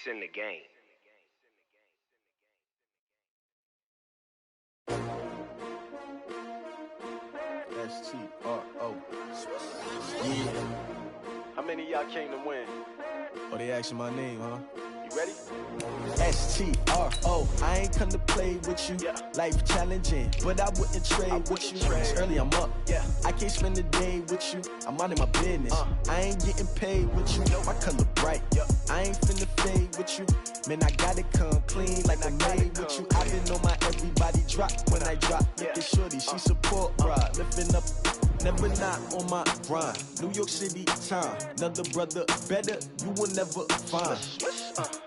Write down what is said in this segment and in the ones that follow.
in the game. S-T-R-O. Yeah. How many of y'all came to win? Oh, they asking my name, huh? You ready? S-T-R-O. I ain't come to play with you. Yeah. Life challenging, but I wouldn't trade with you. It's early, I'm up. Yeah. I can't spend the day with you. I'm minding my business. I ain't getting paid with you. My color bright. Yeah. I ain't finna fade with you. Man, I gotta come clean like I made with you. I've been on my everybody drop when I drop. Look at shorty, she support ride. Lifting up, never not on my grind. New York City time. Another brother better, you will never find.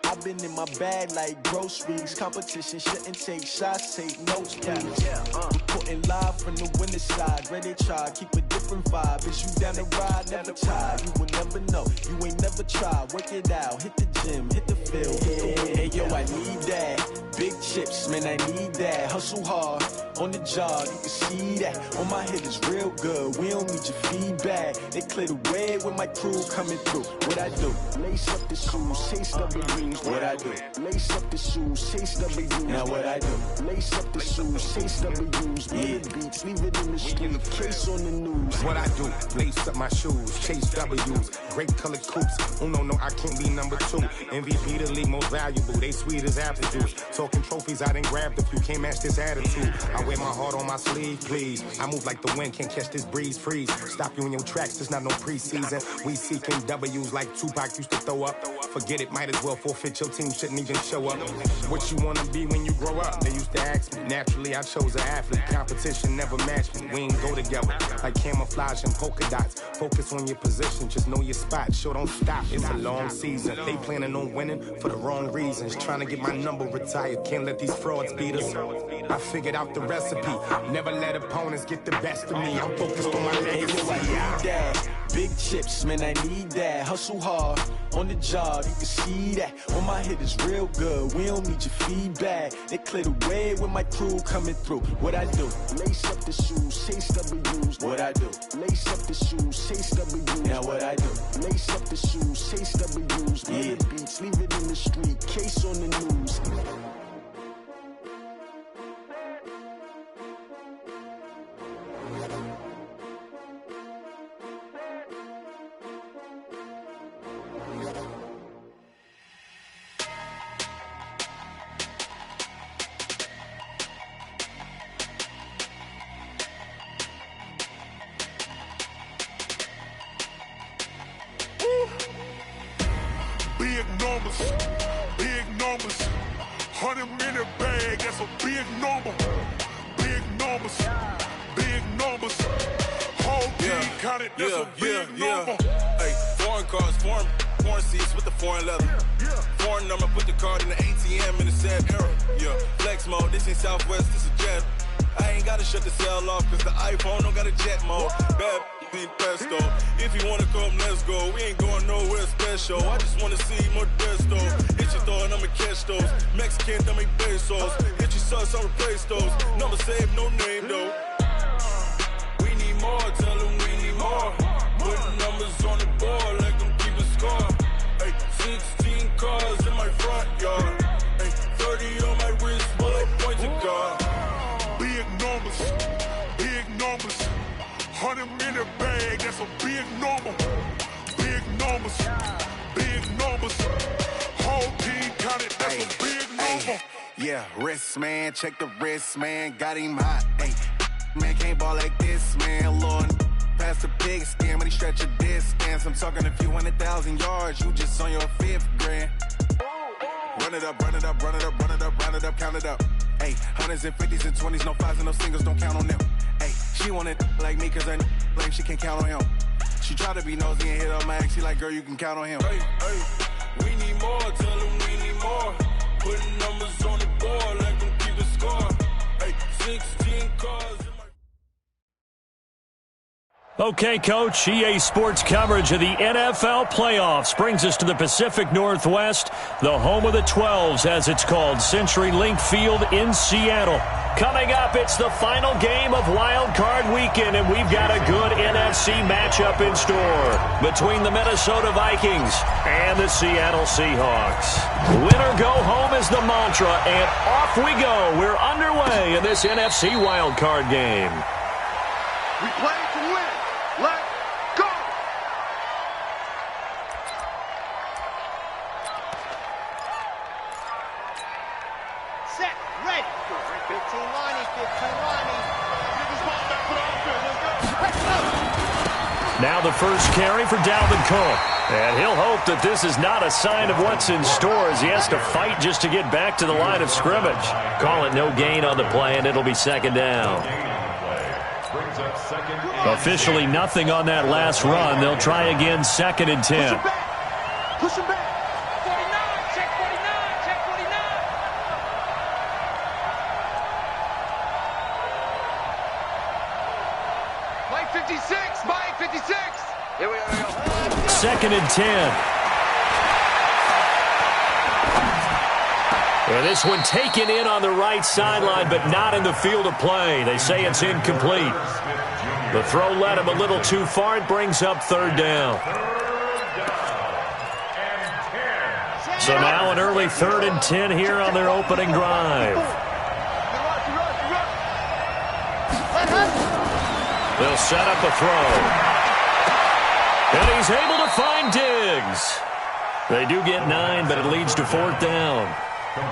I've been in my bag like groceries. Competition shouldn't take shots, take notes, please. Reporting live from the winning side. Ready to try, keep a different vibe. Is you down the ride, never tired. You will never know, you ain't never tried. Work it out, hit the gym, hit the field, hit the wind. Hey yo, I need that. Big chips, man, I need that. Hustle hard, on the job, you can see that. On my head is real good, we don't need your feedback. They clear the way when my crew coming through. What I do? Lace up the shoes, chase W's. What I do? Lace up the shoes, chase W's. Now what I do? Lace up the shoes, chase W's. Yeah, beats, leave it in the street, case on the news. What I do? Lace up my shoes, chase W's. Great colored coops. Oh no, I can't be number 2. MVP the league most valuable. They sweet as apple juice. Talking trophies, I done grabbed a few. Can't match this attitude. I wear my heart on my sleeve, please. I move like the wind, can't catch this breeze, freeze. Stop you in your tracks, there's not no preseason. We seeking W's like Tupac used to throw up. Forget it, might as well forfeit. Your team shouldn't even show up. What you wanna be when you grow up? They used to ask me. Naturally, I chose an athlete. Competition never matched me. We ain't go together like camouflage and polka dots. Focus on your position, just know your spot. Sure, don't stop. It's a long season. They planning on winning for the wrong reasons. Trying to get my number retired. Can't let these frauds beat us. I figured out the recipe. Never let opponents get the best of me. I'm focused on my legacy. I need that. Big chips, man, I need that. Hustle hard, on the job, you can see that. On my head is real good, we don't need your feedback. They clear the way when my crew coming through. What I do? Lace up the shoes, chase W's. What I do? Lace up the shoes, chase W's. Now what I do? Lace up the shoes, chase W's. Yeah, beats, leave it in the street, case on the news. Big numbers, big numbers. 100-minute bag, that's a big number. Big numbers, big numbers. Whole team counted, that's a big number. Hey, foreign cars, foreign seats with the foreign leather. Foreign number, put the card in the ATM in the sad era. Yeah, flex mode, this ain't Southwest, this is jet. I ain't gotta shut the cell off, cause the iPhone don't got a jet mode. Bad need pesto. If you wanna come, let's go. We ain't going nowhere special. I just wanna see Modesto. Hit your throw and I'ma catch those. Mexican, dummy pesos. Hit your sauce, I'll replace those. Number saved, no name though. We need more, tell them we need more. Putting numbers on the board, let them keep a score. Hey, 16 cars in my front yard. Hey, 30 on my wrist, bullet point to God. Big numbers, big numbers. 100-minute bag, that's a big number. Big numbers, big numbers. Whole team counted, that's a big number. Yeah, wrist man, check the wrist man, got him hot. Ay, man can't ball like this, man. Lord, past the big scam, but he stretch a distance. I'm talking a few 100,000 yards, you just on your 5th grand. Run it up, run it up, run it up, run it up, run it up, count it up. Ay, 100s and 50s and 20s, no 5s and no singles, don't count on them. Ay, she wanted like me cause her like she can count on him. She tried to be nosy and hit her max, she like, girl, you can count on him. Hey, we need more, tell them we need more. Putting numbers on the board, let them keep the score. Hey, 16 cars in my... Okay, Coach, EA Sports coverage of the NFL playoffs brings us to the Pacific Northwest, the home of the 12s, as it's called, CenturyLink Field in Seattle. Coming up, it's the final game of Wild Card Weekend, and we've got a good NFC matchup in store between the Minnesota Vikings and the Seattle Seahawks. Win or go home is the mantra, and off we go. We're underway in this NFC Wild Card game. We play to win. Let's go! Set, ready. 15 lining, 15 lining. Get this ball back for the offense. Let's go! Now the first carry for Dalvin Cook. And he'll hope that this is not a sign of what's in store as he has to fight just to get back to the line of scrimmage. Call it no gain on the play, and it'll be second down. Officially nothing on that last run. They'll try again, 2nd and 10. Push him back. 49, check 49, check 49. Mike 56, Mike 56. Here we go. 2nd and 10. And this one taken in on the right sideline, but not in the field of play. They say it's incomplete. The throw led him a little too far. It brings up 3rd down. So now an early 3rd and 10 here on their opening drive. They'll set up a throw. And he's able to find Diggs. They do get 9, but it leads to 4th down.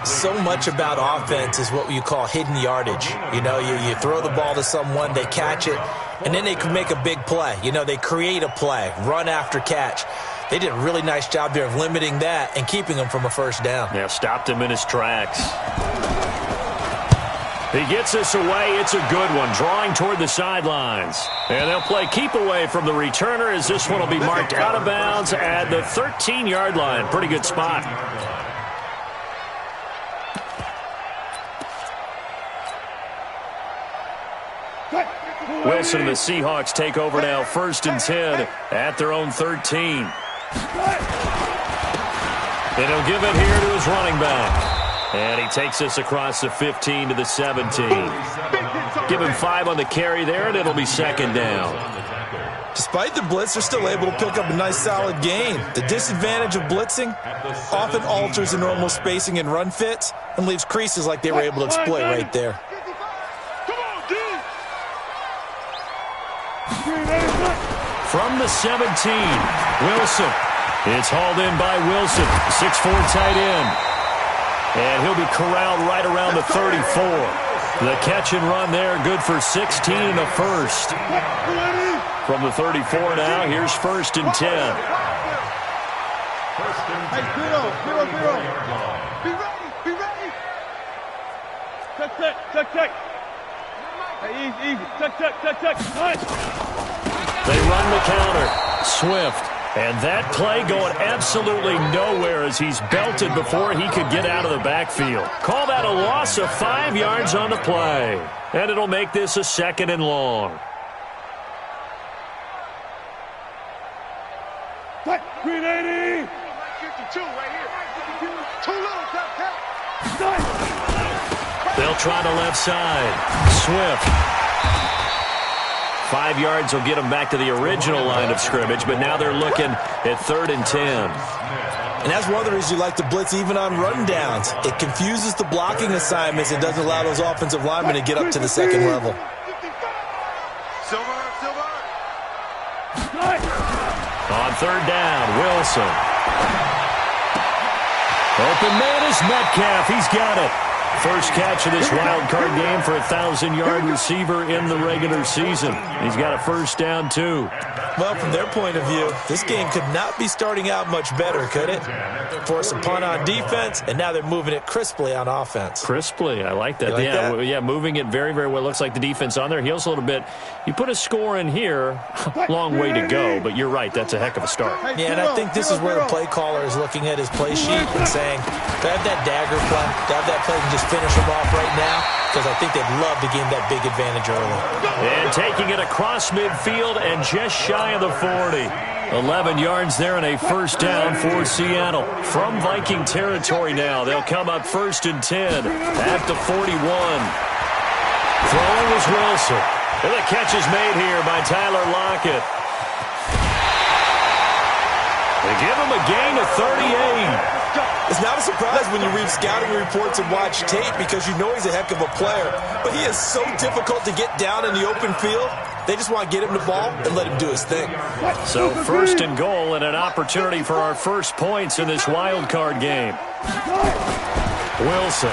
So much about offense is what you call hidden yardage. You know, you throw the ball to someone, they catch it, and then they can make a big play. You know, they create a play, run after catch. They did a really nice job there of limiting that and keeping him from a first down. Yeah, stopped him in his tracks. He gets this away. It's a good one, drawing toward the sidelines. And they'll play keep away from the returner as this one will be marked out of bounds at the 13-yard line. Pretty good spot. Wilson and the Seahawks take over now, 1st and 10 at their own 13. And he'll give it here to his running back. And he takes this across the 15 to the 17. Give him 5 on the carry there, and it'll be 2nd down. Despite the blitz, they're still able to pick up a nice solid gain. The disadvantage of blitzing often alters the normal spacing and run fits and leaves creases like they were able to exploit right there. From the 17, Wilson. It's hauled in by Wilson, 6'4" tight end. And he'll be corralled right around the 34. The catch and run there, good for 16 and a first. From the 34 now, here's 1st and 10. Hey, zero. Be ready. Check. Hey, easy. Check. Nice. They run the counter. Swift. And that play going absolutely nowhere as he's belted before he could get out of the backfield. Call that a loss of 5 yards on the play. And it'll make this a 2nd and long. Green 80. 52 right here. Too little, They'll try the left side. Swift. 5 yards will get them back to the original line of scrimmage, but now they're looking at 3rd and 10. And that's one of the reasons you like to blitz even on run downs. It confuses the blocking assignments and doesn't allow those offensive linemen to get up to the 2nd level. Silver. On 3rd down, Wilson. Open man is Metcalf. He's got it. First catch of this wild card game for a 1,000-yard receiver in the regular season. He's got a first down, too. Well, from their point of view, this game could not be starting out much better, could it? Force a punt on defense, and now they're moving it crisply on offense. Crisply, I like that. You like that? Yeah, moving it very, very well. Looks like the defense on their heels a little bit. You put a score in here, long way to go, but you're right, that's a heck of a start. Yeah, and I think this is where the play caller is looking at his play sheet and saying, do I have that dagger play? Do I have that play and just finish them off right now? Because I think they'd love to gain that big advantage early. And taking it across midfield and just shy of the 40. 11 yards there and a first down for Seattle. From Viking territory now, they'll come up 1st and 10 at the 41. Throwing is Wilson. And the catch is made here by Tyler Lockett. They give him a gain of 38. It's not a surprise when you read scouting reports and watch tape because you know he's a heck of a player. But he is so difficult to get down in the open field. They just want to get him the ball and let him do his thing. So first and goal and an opportunity for our first points in this wild card game. Wilson.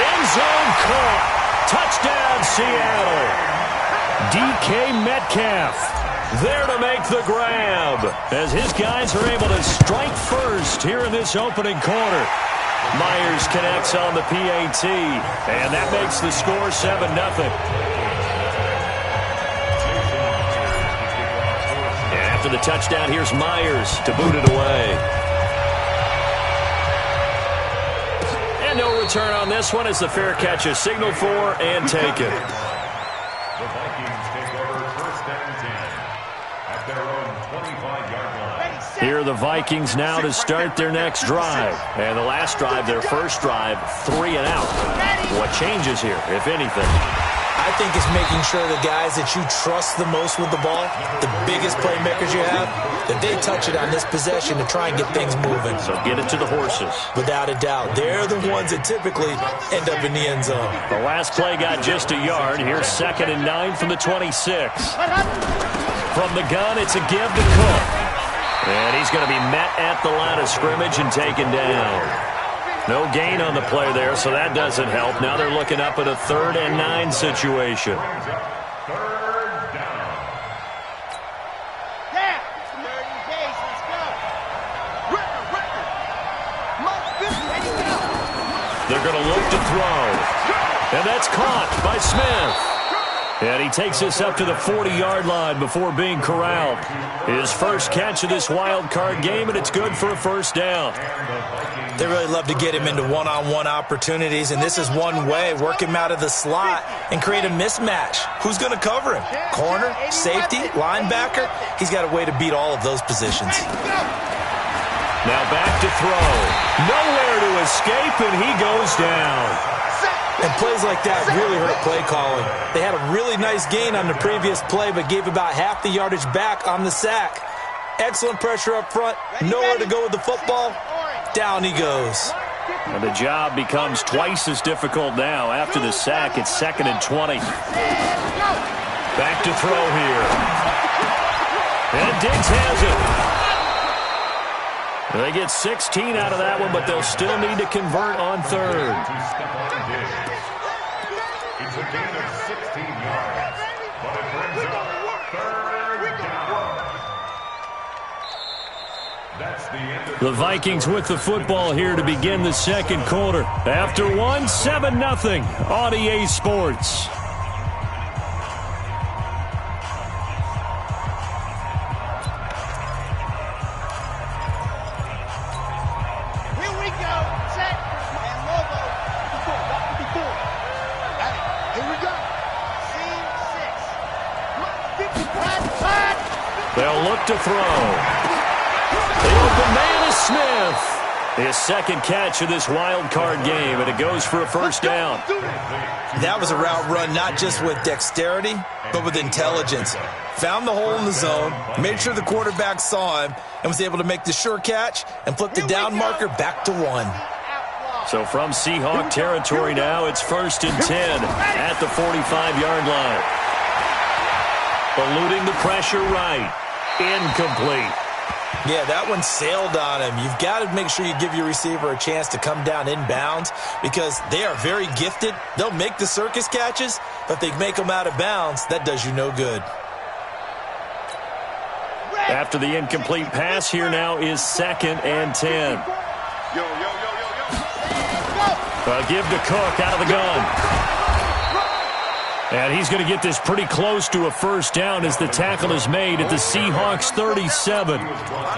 End zone caught. Touchdown, Seattle. DK Metcalf there to make the grab as his guys are able to strike first here in this opening quarter. Myers connects on the PAT, and that makes the score 7-0. After the touchdown, here's Myers to boot it away. And no return on this one as the fair catch is signaled for and taken. The Vikings take over first and 10 at their own 25-yard line. Here are the Vikings now to start their next drive. And the last drive, their first drive, 3 and out. What changes here, if anything? I think it's making sure the guys that you trust the most with the ball, the biggest playmakers you have, that they touch it on this possession to try and get things moving. So get it to the horses. Without a doubt. They're the ones that typically end up in the end zone. The last play got just a yard. Here's 2nd and 9 from the 26. From the gun, it's a give to Cook. And he's going to be met at the line of scrimmage and taken down. No gain on the play there, so that doesn't help. Now they're looking up at a 3rd and 9 situation. They're going to look to throw. And that's caught by Smith. And he takes this up to the 40-yard line before being corralled. His first catch of this wild card game, and it's good for a first down. They really love to get him into one-on-one opportunities, and this is one way. Work him out of the slot and create a mismatch. Who's going to cover him? Corner, safety, linebacker? He's got a way to beat all of those positions. Now back to throw. Nowhere to escape, and he goes down. And plays like that really hurt play calling. They had a really nice gain on the previous play, but gave about half the yardage back on the sack. Excellent pressure up front. Nowhere to go with the football. Down he goes. And the job becomes twice as difficult now. After the sack, it's 2nd and 20. Back to throw here. And Diggs has it. They get 16 out of that one, but they'll still need to convert on 3rd. It's a gain of 16 yards, but it brings up 3rd down. That's the end of the Vikings with the football here to begin the second quarter. After one, 7-0 on EA Sports. They'll look to throw. The open man is Smith. His second catch of this wild card game, and it goes for a first down. That was a route run not just with dexterity, but with intelligence. Found the hole in the zone, made sure the quarterback saw him, and was able to make the sure catch and flip the down marker back to 1. So from Seahawk territory now, it's 1st and 10 at the 45-yard line. Eluding the pressure right. Incomplete. Yeah, that one sailed on him. You've got to make sure you give your receiver a chance to come down inbounds because they are very gifted. They'll make the circus catches, but if they make them out of bounds, that does you no good. After the incomplete pass, here now is 2nd and 10. A give to Cook out of the gun. And he's going to get this pretty close to a first down as the tackle is made at the Seahawks 37.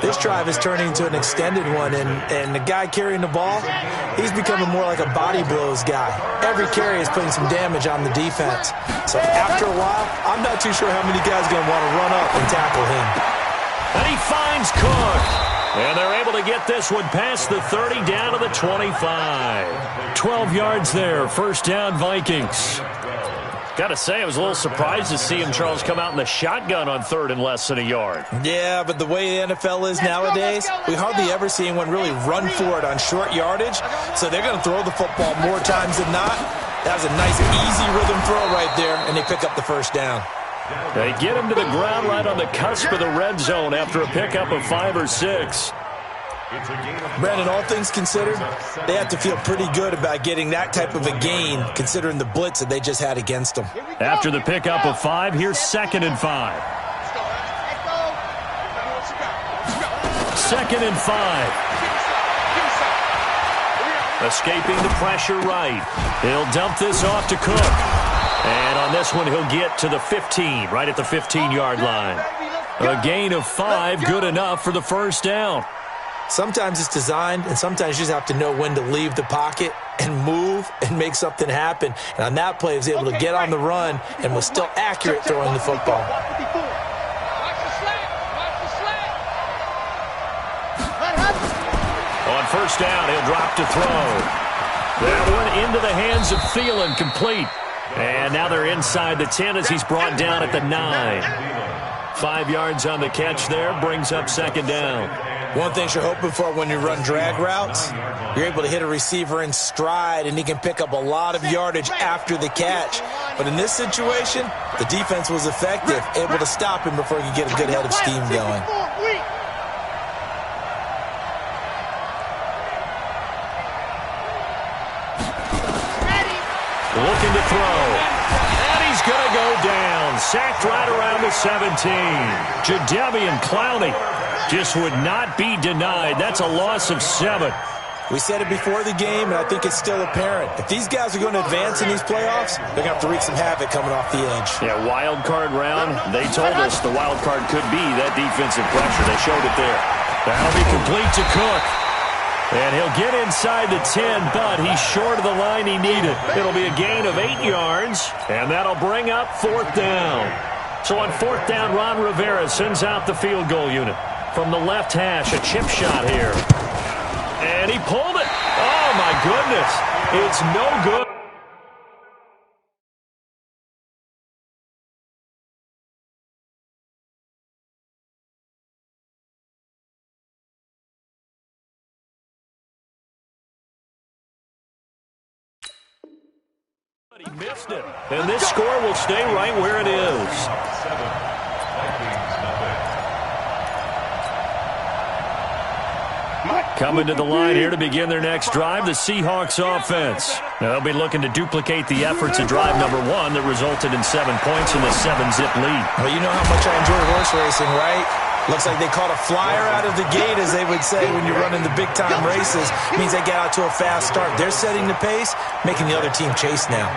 This drive is turning into an extended one, and the guy carrying the ball, he's becoming more like a body blows guy. Every carry is putting some damage on the defense. So after a while, I'm not too sure how many guys are going to want to run up and tackle him. And he finds Cook. And they're able to get this one past the 30 down to the 25. 12 yards there, first down Vikings. Got to say, I was a little surprised to see him, Charles, come out in the shotgun on third and less than a yard. Yeah, but the way the NFL is nowadays, we hardly ever see anyone really run for it on short yardage. So they're going to throw the football more times than not. That was a nice, easy rhythm throw right there, and they pick up the first down. They get him to the ground right on the cusp of the red zone after a pickup of 5 or 6. Brandon, all things considered, they have to feel pretty good about getting that type of a gain, considering the blitz that they just had against them. After the pickup of 5, here's 2nd and 5. 2nd and 5. Escaping the pressure right. He'll dump this off to Cook. And on this one, he'll get to the 15, right at the 15-yard line. A gain of 5, good enough for the first down. Sometimes it's designed, and sometimes you just have to know when to leave the pocket and move and make something happen. And on that play, he was able to get on the run and was still accurate throwing the football. On first down, he'll drop to throw. That one into the hands of Thielen, complete. And now they're inside the 10 as he's brought down at the 9. 5 yards on the catch there, brings up 2nd down. One thing you're hoping for when you run drag routes, you're able to hit a receiver in stride, and he can pick up a lot of yardage after the catch. But in this situation, the defense was effective, able to stop him before he could get a good head of steam going. Looking to throw. And he's going to go down. Sacked right around the 17. Jadeveon Clowney just would not be denied. That's a loss of 7. We said it before the game, and I think it's still apparent. If these guys are going to advance in these playoffs, they're going to have to wreak some havoc coming off the edge. Yeah, wild card round. They told us the wild card could be that defensive pressure. They showed it there. That'll be complete to Cook. And he'll get inside the 10, but he's short of the line he needed. It'll be a gain of 8 yards, and that'll bring up 4th down. So on 4th down, Ron Rivera sends out the field goal unit. From the left hash, a chip shot here. And he pulled it. Oh, my goodness. It's no good. He missed it. And this score will stay right where it is. Coming to the line here to begin their next drive, the Seahawks offense. Now, they'll be looking to duplicate the efforts of drive number 1 that resulted in 7 points in the 7-zip lead. Well, you know how much I enjoy horse racing, right? Looks like they caught a flyer out of the gate, as they would say when you're running the big-time races. It means they get out to a fast start. They're setting the pace, making the other team chase now.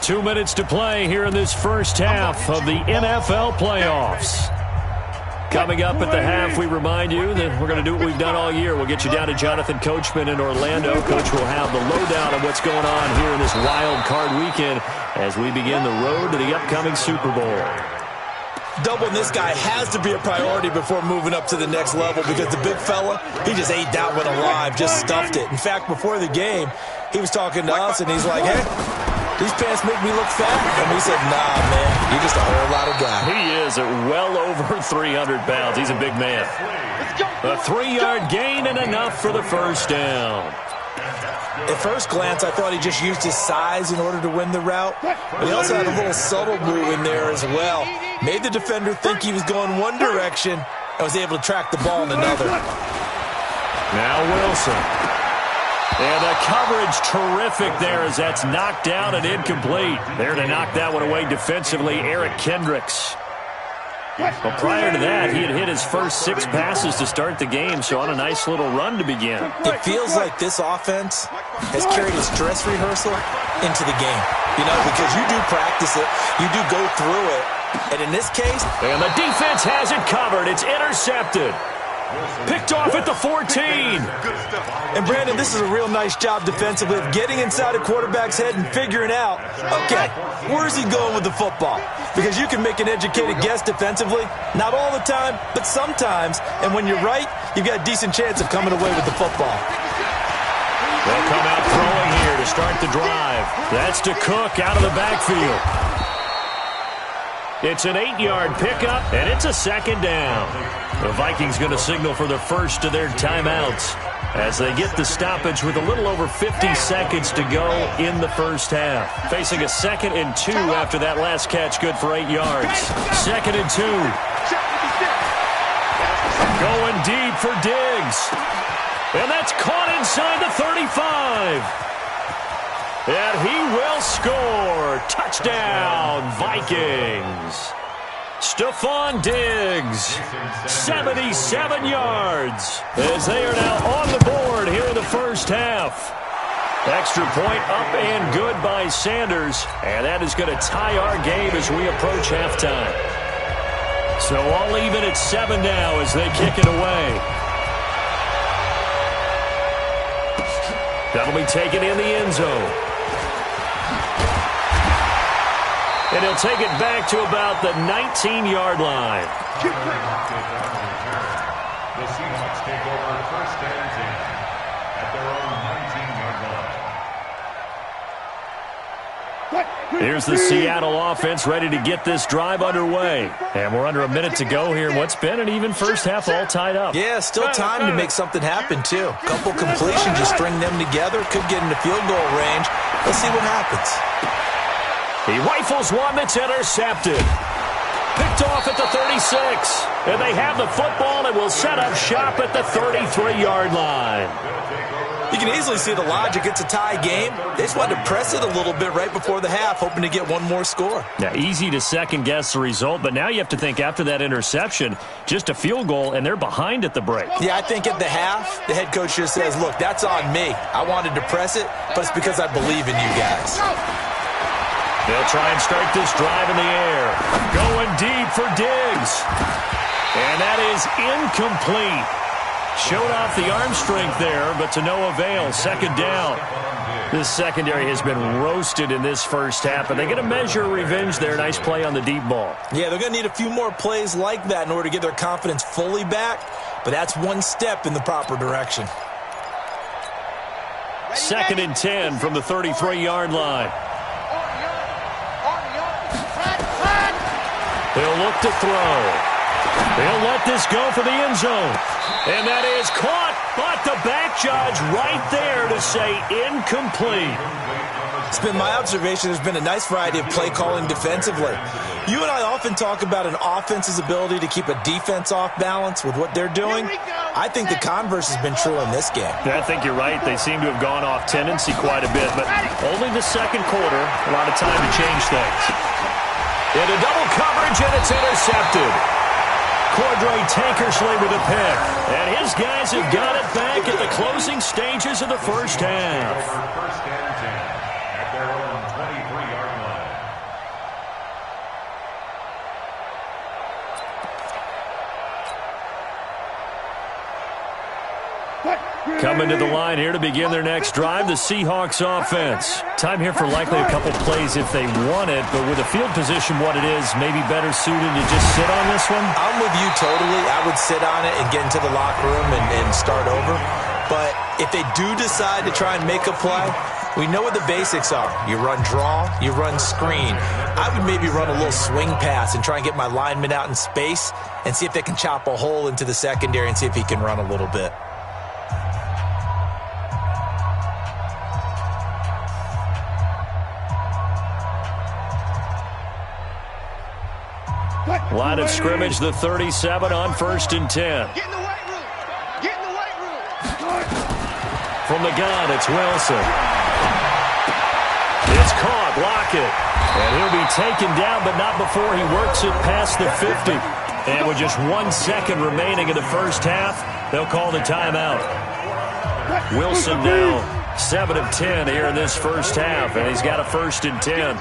2 minutes to play here in this first half of the NFL playoffs. Coming up at the half, we remind you that we're going to do what we've done all year. We'll get you down to Jonathan Coachman in Orlando. Coach will have the lowdown on what's going on here in this wild card weekend as we begin the road to the upcoming Super Bowl. Doubling this guy has to be a priority before moving up to the next level, because the big fella, he just ate that one alive, just stuffed it. In fact, before the game, he was talking to us, and he's like, hey, these pants make me look fat. And we said, nah, man, you're just a whole lot of guy. He is at well over 300 pounds. He's a big man. A 3-yard gain and enough for the first down. At first glance, I thought he just used his size in order to win the route. But he also had a little subtle move in there as well. Made the defender think he was going one direction and was able to track the ball in another. Now Wilson. And the coverage terrific there as that's knocked down and incomplete. There to knock that one away defensively, Eric Kendricks. Well, prior to that, he had hit his first 6 passes to start the game, so on a nice little run to begin. It feels like this offense has carried its dress rehearsal into the game. You know, because you do practice it, you do go through it, and in this case... And the defense has it covered. It's intercepted. Picked off at the 14. And, Brandon, this is a real nice job defensively of getting inside a quarterback's head and figuring out, okay, where's he going with the football? Because you can make an educated guess defensively, not all the time, but sometimes. And when you're right, you've got a decent chance of coming away with the football. They'll come out throwing here to start the drive. That's to Cook out of the backfield. It's an 8-yard pickup, and it's a second down. The Vikings going to signal for the first of their timeouts as they get the stoppage with a little over 50 seconds to go in the first half. Facing a 2nd and 2 after that last catch, good for 8 yards. 2nd and 2. Going deep for Diggs. And that's caught inside the 35. And he will score. Touchdown, Vikings. Stephon Diggs, 77 yards, as they are now on the board here in the first half. Extra point up and good by Sanders, and that is going to tie our game as we approach halftime. So all even at 7 now as they kick it away. That'll be taken in the end zone. And he'll take it back to about the 19-yard line. The Seahawks take over 1st and 10 at their own 19-yard line. Here's the Seattle offense ready to get this drive underway. And we're under a minute to go here in what's been an even first half, all tied up. Yeah, still time to make something happen, too. A couple completions, just string them together. Could get into field goal range. Let's see what happens. He rifles one that's intercepted. Picked off at the 36. And they have the football and will set up shop at the 33-yard line. You can easily see the logic. It's a tie game. They just wanted to press it a little bit right before the half, hoping to get one more score. Now, easy to second-guess the result, but now you have to think after that interception, just a field goal, and they're behind at the break. Yeah, I think at the half, the head coach just says, look, that's on me. I wanted to press it, but it's because I believe in you guys. They'll try and start this drive in the air. Going deep for Diggs. And that is incomplete. Showed off the arm strength there, but to no avail. 2nd down. This secondary has been roasted in this first half, and they're going to measure revenge there. Nice play on the deep ball. Yeah, they're going to need a few more plays like that in order to get their confidence fully back, but that's one step in the proper direction. 2nd and 10 from the 33-yard line. He'll look to throw. He'll let this go for the end zone. And that is caught, but the back judge right there to say incomplete. It's been my observation there's been a nice variety of play calling defensively. You and I often talk about an offense's ability to keep a defense off balance with what they're doing. I think the converse has been true in this game. I think you're right. They seem to have gone off tendency quite a bit, but only the second quarter, a lot of time to change things. Into double coverage, and it's intercepted. Cordray Tankersley with a pick. And his guys have got it back at the closing stages of the first half. 1st and 10 at their own 23-yard line. Coming to the line here to begin their next drive, the Seahawks offense. Time here for likely a couple plays if they want it, but with the field position what it is, maybe better suited to just sit on this one? I'm with you totally. I would sit on it and get into the locker room and start over. But if they do decide to try and make a play, we know what the basics are. You run draw, you run screen. I would maybe run a little swing pass and try and get my lineman out in space and see if they can chop a hole into the secondary and see if he can run a little bit. Line of scrimmage, the 37 on 1st and 10. Get in the weight room. Get in the weight room. From the gun, it's Wilson. It's caught, Lockett. And he'll be taken down, but not before he works it past the 50. And with just 1 second remaining in the first half, they'll call the timeout. Wilson now 7 of 10 here in this first half, and he's got a 1st and 10.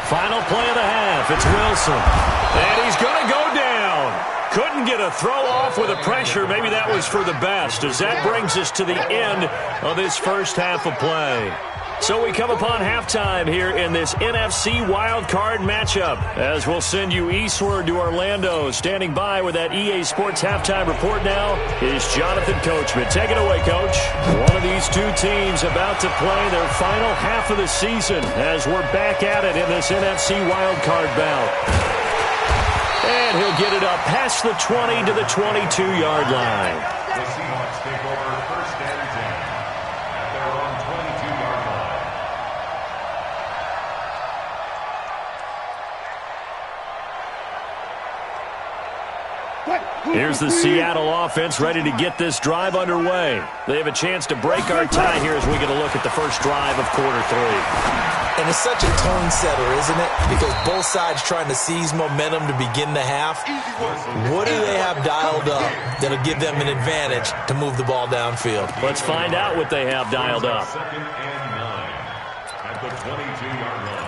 Final play of the half. It's Wilson. And he's going to go down. Couldn't get a throw off with the pressure. Maybe that was for the best, as that brings us to the end of this first half of play. So we come upon halftime here in this NFC wildcard matchup, as we'll send you eastward to Orlando. Standing by with that EA Sports halftime report now is Jonathan Coachman. Take it away, Coach. One of these two teams about to play their final half of the season as we're back at it in this NFC wildcard bout. And he'll get it up past the 20 to the 22-yard line. The Seahawks take over first and 10 at their own 22-yard line. Here's the Seattle offense ready to get this drive underway. They have a chance to break our tie here as we get a look at the first drive of quarter three. And it's such a tone setter, isn't it? Because both sides trying to seize momentum to begin the half. What do they have dialed up that'll give them an advantage to move the ball downfield? Let's find out what they have dialed up. Second and 9 at the 22-yard line.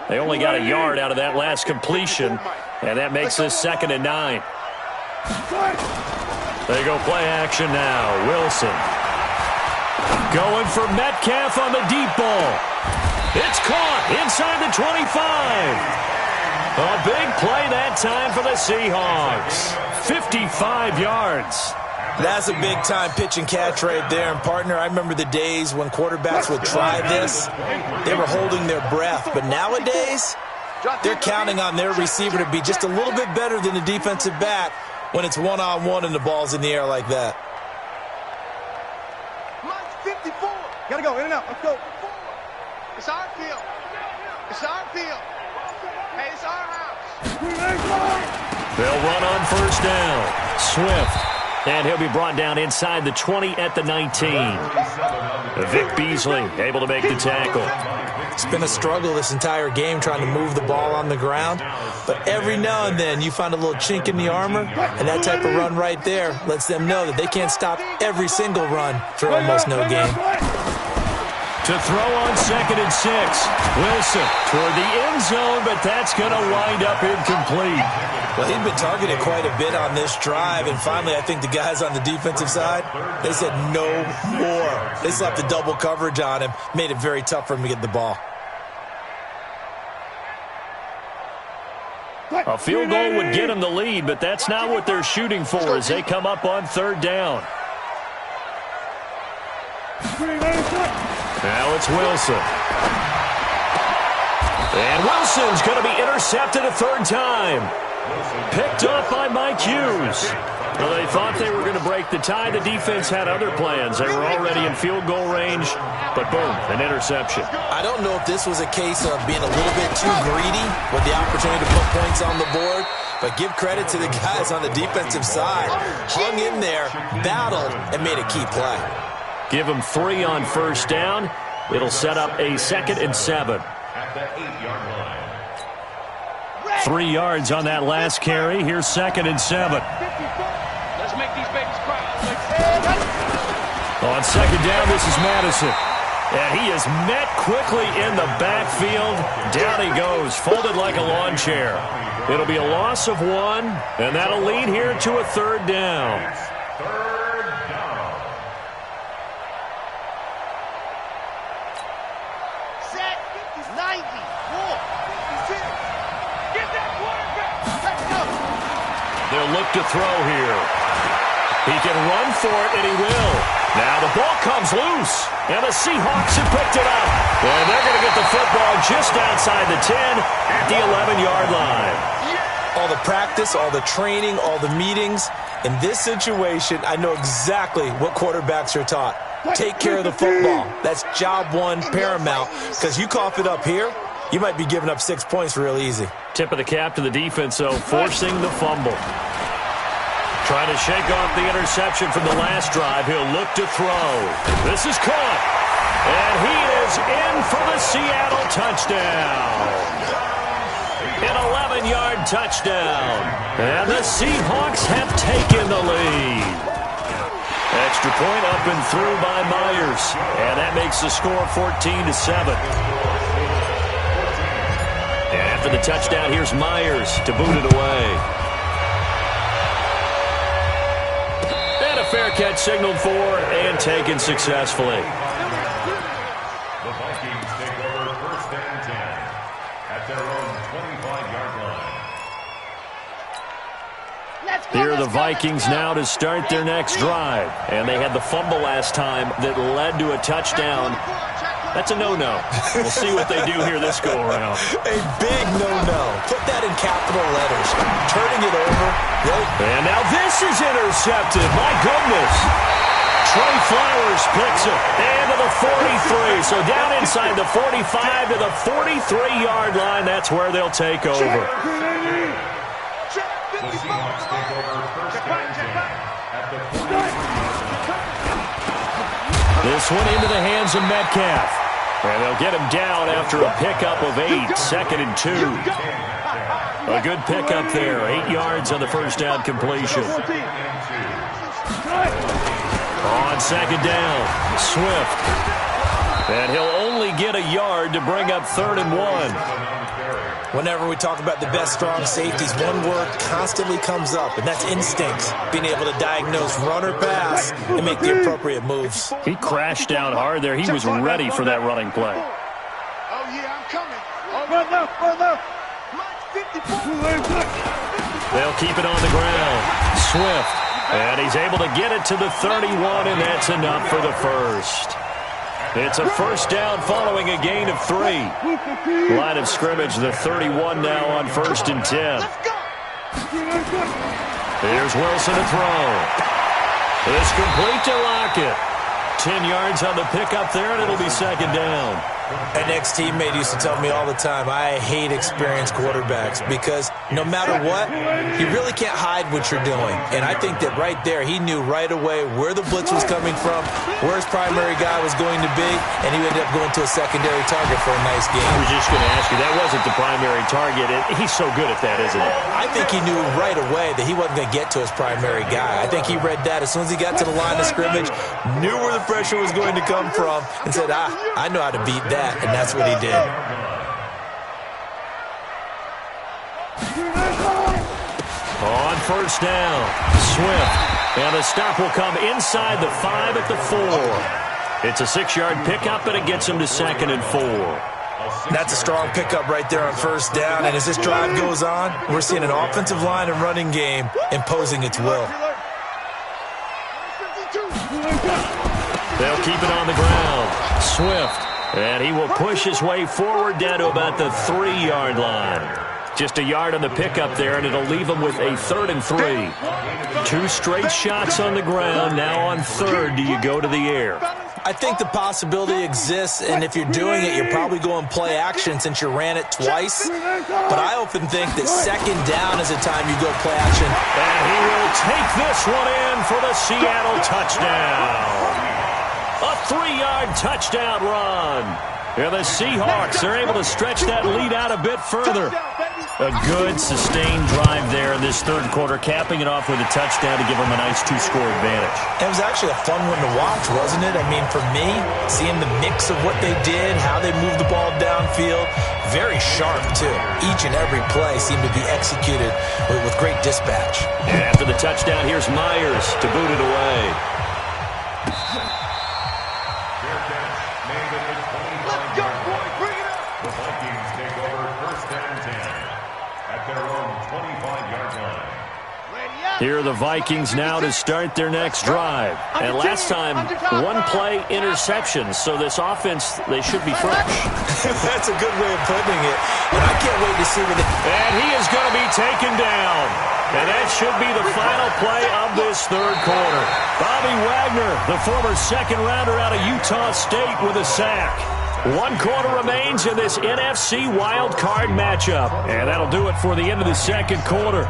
They only got a yard out of that last completion, and that makes this second and 9. They go play action now. Wilson going for Metcalf on the deep ball. It's caught inside the 25. A big play that time for the Seahawks. 55 yards. That's a big-time pitch and catch right there. And, partner, I remember the days when quarterbacks would try this. They were holding their breath. But nowadays, they're counting on their receiver to be just a little bit better than the defensive back when it's one-on-one and the ball's in the air like that. Mine's 54. Gotta go, in and out. Let's go. It's our field. It's our field. Hey, it's our house. They'll run on first down. Swift. And he'll be brought down inside the 20 at the 19. Vic Beasley able to make the tackle. It's been a struggle this entire game trying to move the ball on the ground. But every now and then you find a little chink in the armor, and that type of run right there lets them know that they can't stop every single run for almost no gain. To throw on second and 6. Wilson toward the end zone, but that's going to wind up incomplete. Well, he'd been targeted quite a bit on this drive, and finally I think the guys on the defensive side, they said no more. They slapped the double coverage on him, made it very tough for him to get the ball. A field goal would get them the lead, but that's not what they're shooting for as they come up on third down. Now it's Wilson. And Wilson's going to be intercepted a third time. Picked up by Mike Hughes. Well, they thought they were going to break the tie. The defense had other plans. They were already in field goal range, but boom, an interception. I don't know if this was a case of being a little bit too greedy with the opportunity to put points on the board, but give credit to the guys on the defensive side. Hung in there, battled, and made a key play. Give them 3 on first down. It'll set up a second and 7. At the 8-yard line. 3 yards on that last carry. Here's second and 7. Let's make these babies cry. On second down, this is Madison. And he is met quickly in the backfield. Down he goes, folded like a lawn chair. It'll be a loss of 1, and that'll lead here to a third down. Third down. Set. 90. 56. Get that quarterback. Let's go. They'll look to throw here. He can run for it, and he will. Now the ball comes loose, and the Seahawks have picked it up. And they're going to get the football just outside the 10 at the 11-yard line. All the practice, all the training, all the meetings. In this situation, I know exactly what quarterbacks are taught. Take care of the football. That's job 1 paramount, because you cough it up here, you might be giving up 6 points real easy. Tip of the cap to the defense, though, forcing the fumble. Trying to shake off the interception from the last drive. He'll look to throw. This is caught. And he is in for the Seattle touchdown. An 11-yard touchdown. And the Seahawks have taken the lead. Extra point up and through by Myers. And that makes the score 14-7. And After the touchdown, here's Myers to boot it away. And a fair catch signaled for and taken successfully. The Vikings take over first and 10 at their own 25-yard line. Here are the Vikings now to start their next drive. And they had the fumble last time that led to a touchdown. That's a no-no. We'll see what they do here this go-around. A big no-no. Put that in capital letters. Turning it over. And now this is intercepted. My goodness. Trey Flowers picks it. And to the 43. So down inside the 45 to the 43-yard line. That's where they'll take over. The Seahawks take over first and 10 at the 43. This one into the hands of Metcalf. And they'll get him down after a pickup of 8, 2nd and 2. A good pickup there, 8 yards on the first down completion. On second down, Swift. And he'll only get a yard to bring up 3rd and 1. Whenever we talk about the best strong safeties, one word constantly comes up, and that's instincts. Being able to diagnose run or pass and make the appropriate moves. He crashed down hard there. He was ready for that running play. Oh, yeah, I'm coming. Further. They'll keep it on the ground. Swift. And he's able to get it to the 31, and that's enough for the first. It's a first down following a gain of 3. Line of scrimmage, the 31 now on 1st and 10. Here's Wilson to throw. It's complete to Lockett. 10 yards on the pickup there, and it'll be 2nd down. An ex-teammate used to tell me all the time, I hate experienced quarterbacks because no matter what, you really can't hide what you're doing. And I think that right there, he knew right away where the blitz was coming from, where his primary guy was going to be, and he ended up going to a secondary target for a nice game. I was just going to ask you, that wasn't the primary target. He's so good at that, isn't he? I think he knew right away that he wasn't going to get to his primary guy. I think he read that as soon as he got to the line of scrimmage, knew where the pressure was going to come from, and said, I know how to beat that. And that's what he did. On first down, Swift. And the stop will come inside the 5 at the 4. It's a 6-yard pickup, and it gets him to 2nd and 4. That's a strong pickup right there on first down. And as this drive goes on, we're seeing an offensive line and running game imposing its will. They'll keep it on the ground. Swift. And he will push his way forward down to about the 3-yard line. Just a yard on the pickup there, and it'll leave him with a 3rd and 3. 2 straight shots on the ground. Now on 3rd, do you go to the air? I think the possibility exists, and if you're doing it, you're probably going play action since you ran it twice. But I often think that 2nd down is the time you go play action. And he will take this one in for the Seattle touchdown. A 3-yard touchdown run. And the Seahawks are able to stretch that lead out a bit further. A good, sustained drive there in this 3rd quarter, capping it off with a touchdown to give them a nice 2-score advantage. It was actually a fun one to watch, wasn't it? I mean, for me, seeing the mix of what they did, how they moved the ball downfield, very sharp, too. Each and every play seemed to be executed with great dispatch. And after the touchdown, here's Myers to boot it away. The Vikings take over first and 10 at their own 25-yard line. Here are the Vikings now to start their next drive. And last time, 1-play interception. So this offense, they should be fresh. That's a good way of putting it. And I can't wait to see what And he is going to be taken down. And that should be the final play of this 3rd quarter. Bobby Wagner, the former 2nd-rounder out of Utah State, with a sack. 1 quarter remains in this NFC wild card matchup. And that'll do it for the end of the 2nd quarter.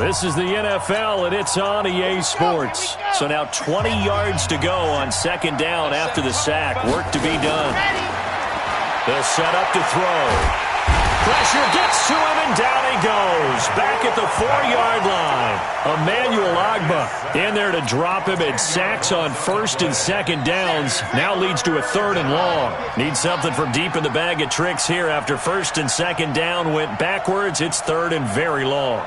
This is the NFL, and it's on EA Sports. So now 20 yards to go on 2nd down after the sack. Work to be done. They'll set up to throw. Pressure gets to him, and down he goes. Back at the 4-yard line. Emmanuel Agba in there to drop him, and sacks on 1st and 2nd downs. Now leads to a 3rd and long. Needs something from deep in the bag of tricks here after 1st and 2nd down went backwards. It's 3rd and very long.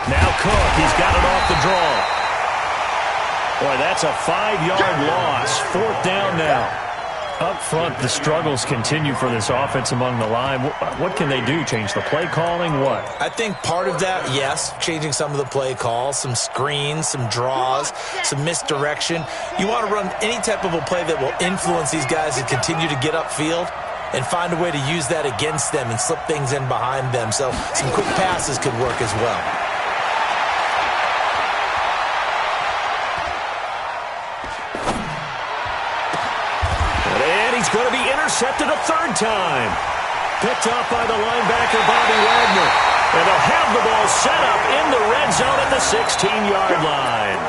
Now Cook, he's got it off the draw. Boy, that's a 5-yard loss. 4th down now. Up front, the struggles continue for this offense among the line. What can they do? Change the play calling? What? I think part of that, yes, changing some of the play calls, some screens, some draws, some misdirection. You want to run any type of a play that will influence these guys to continue to get upfield and find a way to use that against them and slip things in behind them. So some quick passes could work as well. He's going to be intercepted a 3rd time. Picked off by the linebacker, Bobby Wagner. And they'll have the ball set up in the red zone at the 16-yard line.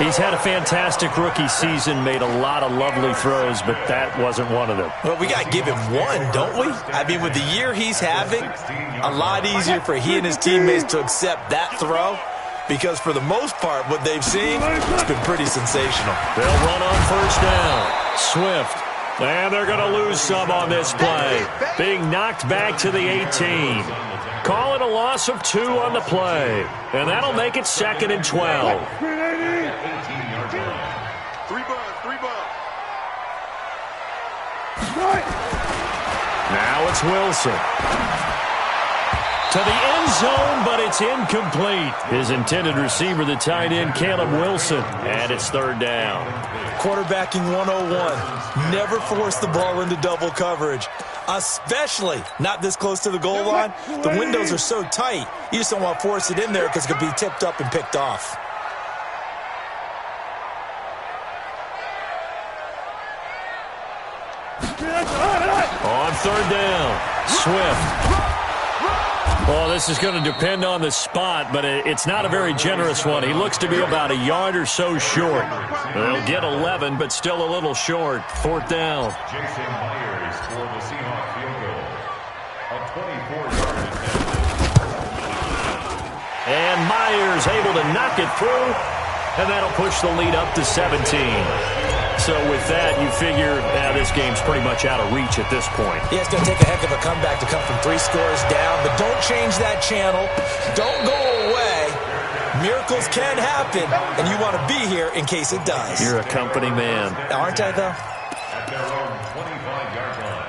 He's had a fantastic rookie season, made a lot of lovely throws, but that wasn't one of them. Well, we got to give him one, don't we? I mean, with the year he's having, a lot easier for he and his teammates to accept that throw. Because for the most part, what they've seen, it's been pretty sensational. They'll run on 1st down. Swift. And they're going to lose some on this play. Being knocked back to the 18. Call it a loss of 2 on the play. And that'll make it 2nd and 12. 3 bucks. Now it's Wilson. To the end zone, but it's incomplete. His intended receiver, the tight end, Caleb Wilson. And it's 3rd down. Quarterbacking 101. Never force the ball into double coverage, especially not this close to the goal line. The windows are so tight, you just don't want to force it in there because it could be tipped up and picked off. On 3rd down, Swift. Well, this is going to depend on the spot, but it's not a very generous one. He looks to be about a yard or so short. They'll get 11, but still a little short. 4th down. Jason Myers for the Seahawks field goal. A 24-yard attempt. And Myers able to knock it through, and that'll push the lead up to 17. So with that, you figure this game's pretty much out of reach at this point. Yeah, it's going to take a heck of a comeback to come from 3 scores down, but don't change that channel. Don't go away. Miracles can happen, and you want to be here in case it does. You're a company man. Aren't I, though? At their own 25-yard line.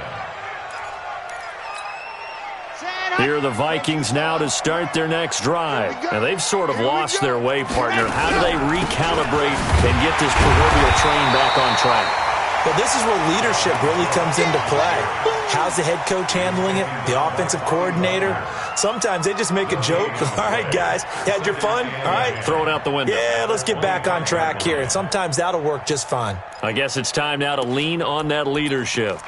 Here are the Vikings now to start their next drive. And they've sort of lost their way, partner. How do they recalibrate and get this proverbial train back on track? Well, this is where leadership really comes into play. How's the head coach handling it? The offensive coordinator? Sometimes they just make a joke. All right, guys, you had your fun? All right. Throw it out the window. Yeah, let's get back on track here. And sometimes that'll work just fine. I guess it's time now to lean on that leadership.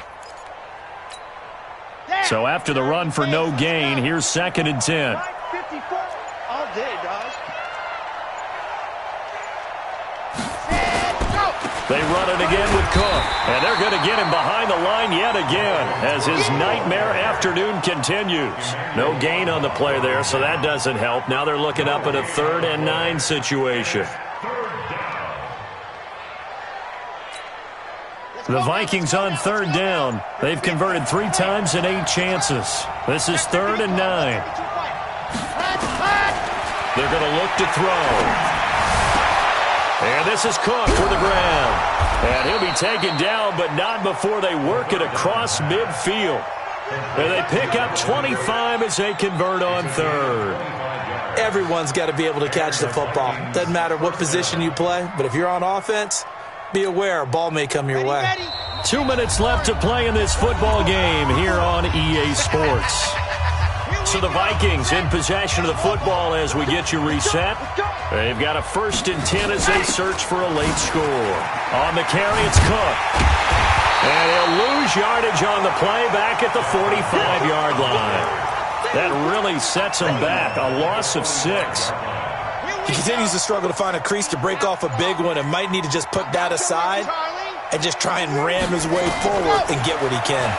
So after the run for no gain, here's 2nd and 10. All day, dog. They run it again with Cook. And they're going to get him behind the line yet again as his nightmare afternoon continues. No gain on the play there, so that doesn't help. Now they're looking up at a 3rd and 9 situation. The Vikings on 3rd down. They've converted 3 times in 8 chances. This is 3rd and 9. They're going to look to throw. And this is Cook for the ground. And he'll be taken down, but not before they work it across midfield. And they pick up 25 as they convert on 3rd. Everyone's got to be able to catch the football. Doesn't matter what position you play, but if you're on offense, be aware a ball may come your way. 2 minutes left to play in this football game here on EA Sports. So the Vikings in possession of the football as we get you reset. They've got a 1st and 10 as they search for a late score. On the carry, it's Cook. And he'll lose yardage on the play back at the 45-yard line. That really sets them back. A loss of 6. He continues to struggle to find a crease to break off a big one and might need to just put that aside and just try and ram his way forward and get what he can.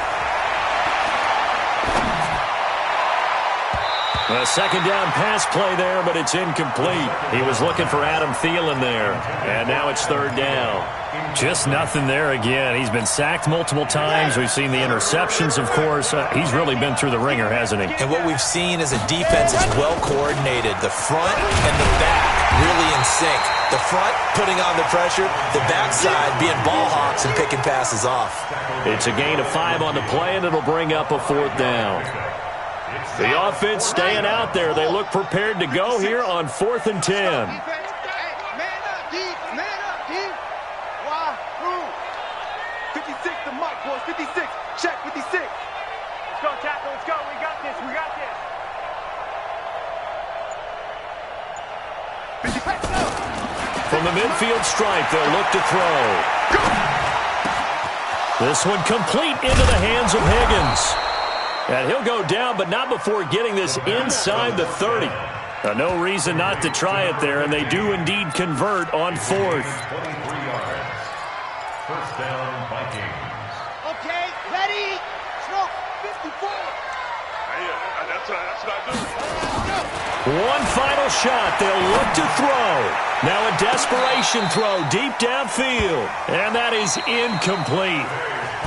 A second down pass play there, but it's incomplete. He was looking for Adam Thielen there, and now it's third down. Just nothing there again. He's been sacked multiple times. We've seen the interceptions, of course. He's really been through the ringer, hasn't he? And what we've seen is a defense is well coordinated. The front and the back really in sync. The front putting on the pressure, the backside being ball hawks and picking passes off. It's a gain of 5 on the play, and it'll bring up a fourth down. The offense staying out there. They look prepared to go here on 4th and 10. Man up, deep. Man up, deep. Why? Who? 56, the mic, boys. 56. Check 56. Let's go, tackle. Let's go. We got this. We got this. 50. From the midfield stripe, they'll look to throw. This one complete into the hands of Higgins. And he'll go down, but not before getting this inside the 30. No reason not to try it there, and they do indeed convert on 4th. 23 yards. First down, Vikings. Okay, ready. Smoke. 54. That's what I do. One final shot. They'll look to throw. Now a desperation throw deep downfield. And that is incomplete.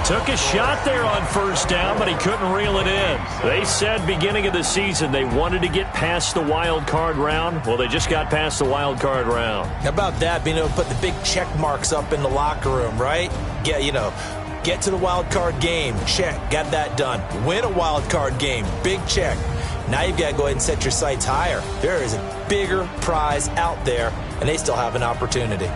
Took a shot there on first down, but he couldn't reel it in. They said beginning of the season they wanted to get past the wild card round. Well, they just got past the wild card round. How about that, being able to put the big check marks up in the locker room, right? Yeah, get to the wild card game, check, got that done. Win a wild card game, big check. Now you've got to go ahead and set your sights higher. There is a bigger prize out there, and they still have an opportunity.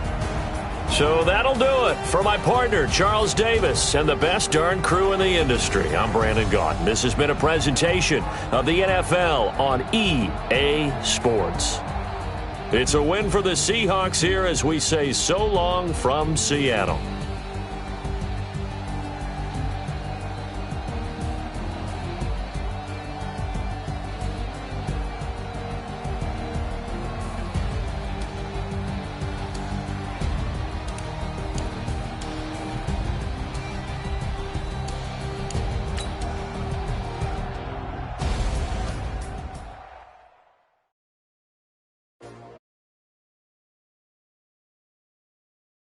So that'll do it. For my partner, Charles Davis, and the best darn crew in the industry, I'm Brandon Gaudin. This has been a presentation of the NFL on EA Sports. It's a win for the Seahawks here as we say so long from Seattle.